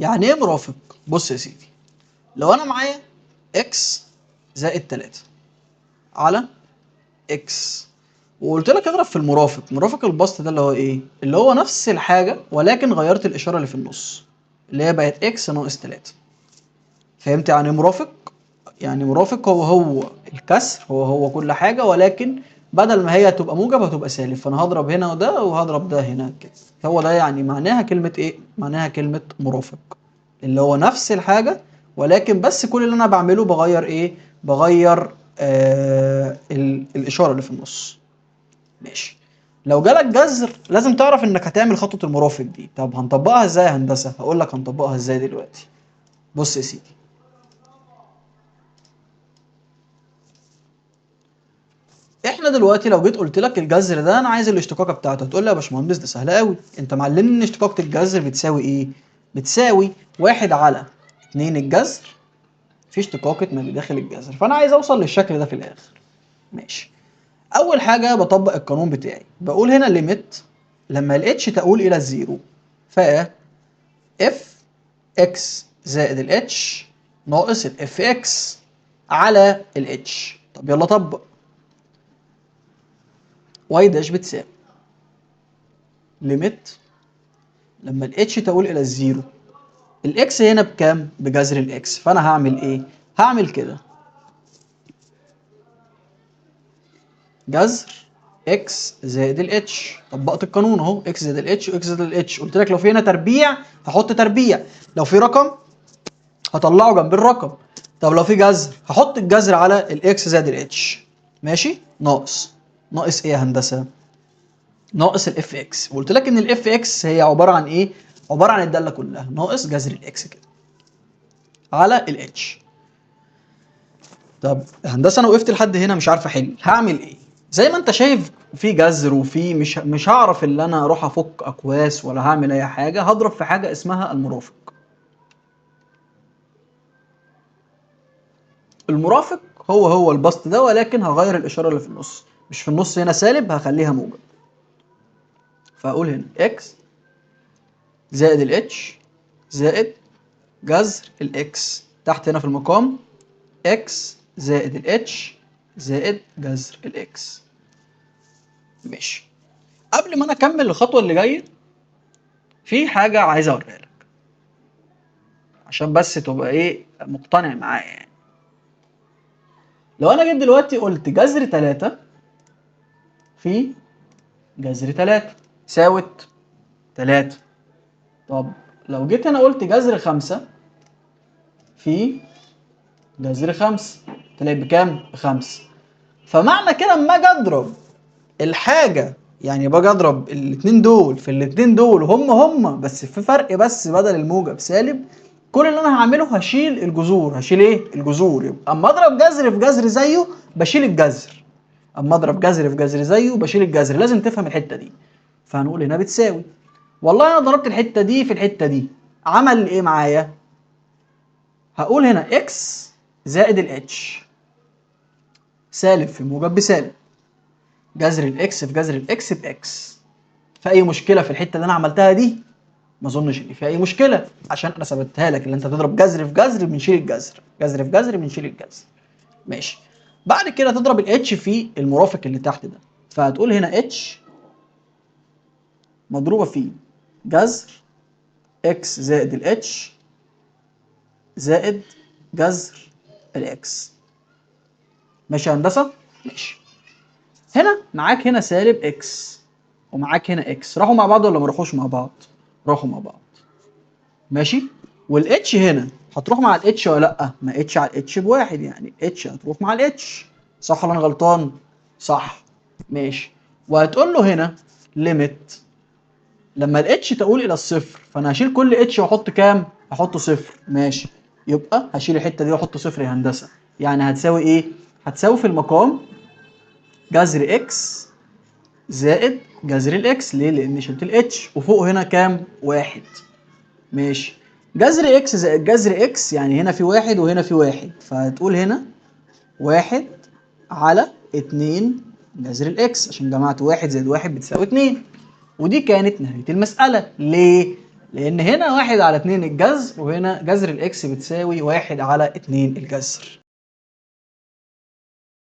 يعني ايه مرافق؟ بص يا سيدي، لو انا معايا اكس زائد 3 على اكس وقلت لك اضرب في المرافق، مرافق البسط ده اللي هو ايه؟ اللي هو نفس الحاجه ولكن غيرت الاشاره اللي في النص، اللي هي بقت اكس ناقص 3. فهمت يعني ايه مرافق؟ يعني مرافق هو الكسر، هو كل حاجه، ولكن بدل ما هي تبقى موجب هتبقى سالب، فانا هضرب هنا وده وهضرب ده هنا كده. هو ده يعني معناها كلمه ايه؟ معناها كلمه مرافق، اللي هو نفس الحاجه ولكن بس كل اللي انا بعمله بغير ايه؟ بغير الاشاره اللي في النص. ماشي. لو جالك جذر لازم تعرف انك هتعمل خطوه المرافق دي. طب هنطبقها ازاي يا هندسه؟ هقول لك هنطبقها ازاي دلوقتي. بص يا سيدي، احنا دلوقتي لو جيت قلت لك الجذر ده انا عايز الاشتقاقه بتاعته، هتقول لي يا باشمهندس ده سهله قوي، انت معلمني ان اشتقاقه الجذر بتساوي ايه؟ بتساوي 1 على 2 الجذر في اشتقاقه ما بداخل الجذر، فانا عايز اوصل للشكل ده في الاخر. ماشي. اول حاجه بطبق القانون بتاعي، بقول هنا ليميت لما الاتش تؤول الى الزيرو ف اف اكس زائد الاتش ناقص الاف اكس على الاتش. طب يلا طبق. واي داش بتساوي ليميت لما الاتش تؤول الى الزيرو، الاكس هنا بكام؟ بجذر الاكس، فانا هعمل ايه؟ هعمل كده جذر اكس زائد الاتش. طبقت القانون اهو، اكس زائد الاتش واكس زائد الاتش. قلت لك لو في هنا تربيع هحط تربيع، لو في رقم هطلعه جنب الرقم. طب لو في جذر هحط الجذر على الاكس زائد الاتش. ماشي. ناقص ايه يا هندسه؟ ناقص الاف اكس. وقلت لك ان الاف اكس هي عباره عن ايه؟ عباره عن الداله كلها ناقص جذر الاكس كده على الاتش. طب هندسه انا وقفت لحد هنا مش عارف احل، هعمل ايه؟ زي ما انت شايف في جذر وفي مش هعرف ان انا اروح افك اقواس ولا هعمل اي حاجه، هضرب في حاجه اسمها المرافق. المرافق هو البسط ده ولكن هغير الاشاره اللي في النص، مش في النص هنا سالب هخليها موجب. فاقول هنا اكس زائد الاتش زائد جذر الاكس، تحت هنا في المقام اكس زائد الاتش زائد جذر الاكس. ماشي. قبل ما انا اكمل الخطوه اللي جايه في حاجه عايز اوريها لك عشان بس تبقى ايه مقتنع معايا يعني. لو انا جيت دلوقتي قلت جذر 3 في جذر 3 ساوت 3. طب لو جيت هنا قلت جذر 5 في جذر 5 طلع بكام؟ ب5. فمعنى كده اما اجي اضرب الحاجه، يعني باجي اضرب الاثنين دول في الاثنين دول هم بس في فرق، بس بدل الموجب سالب، كل اللي انا هعمله هشيل الجذور. هشيل ايه؟ الجذور. يبقى اما اضرب جذر في جذر زيه بشيل الجذر، اما اضرب جذر في جذر زيه بشيل الجذر. لازم تفهم الحته دي. فهنقول هنا بتساوي، والله انا ضربت الحته دي في الحته دي، عمل ايه معايا؟ هقول هنا اكس زائد الاتش سالب في موجب بسالب، جذر الاكس في جذر الاكس باكس. في اي مشكله في الحته اللي انا عملتها دي؟ ما اظنش ان في اي مشكله، عشان انا ثبتها لك اللي انت تضرب جذر في جذر بنشيل الجذر، جذر في جذر بنشيل الجذر. ماشي. بعد كده تضرب الاتش في المرافق اللي تحت ده، فهتقول هنا اتش مضروبه في جذر اكس زائد الاتش زائد جذر الاكس. ماشي يا هندسه؟ ماشي. هنا معاك هنا سالب اكس ومعاك هنا اكس، راحوا مع بعض ولا ما راحوش مع بعض؟ راحوا مع بعض. ماشي. والاتش هنا هتروح مع الاتش ولا لا؟ ما اتش على الاتش بواحد، يعني اتش هتروح مع الاتش. صح ولا انا غلطان؟ صح. ماشي. وهتقول له هنا ليميت لما الاتش تقول الى الصفر، فانا هشيل كل اتش واحط كام؟ احط صفر. ماشي. يبقى هشيل الحته دي واحط صفر يا هندسه، يعني هتساوي ايه؟ هتساوي في المقام جذر اكس زائد جذر الاكس. ليه؟ لان شلت الاتش وفوق هنا كام؟ واحد. ماشي. جذر اكس زائد جذر اكس يعني هنا في واحد وهنا في واحد، فهتقول هنا واحد على 2 جذر الاكس، عشان جمعت واحد زائد واحد بتساوي 2. ودي كانت نهاية المسألة. ليه؟ لان هنا 1 على 2 الجذر، وهنا جذر الاكس بتساوي 1 على 2 الجذر.